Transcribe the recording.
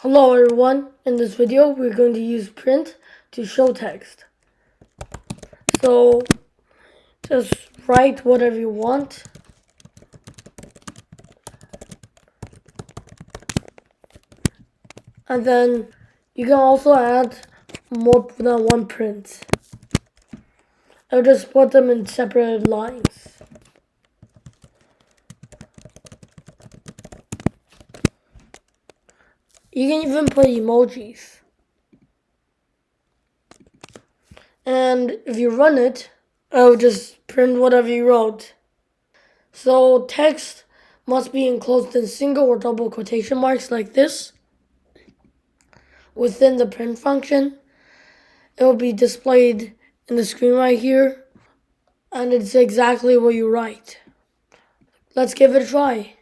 Hello everyone, in this video we're going to use print to show text. So just write whatever you want. And then you can also add more than one print. I'll just put them in separate lines. You can even put emojis. And if you run it, it'll just print whatever you wrote. So text must be enclosed in single or double quotation marks like this. Within the print function, it will be displayed in the screen right here, and it's exactly what you write. Let's give it a try.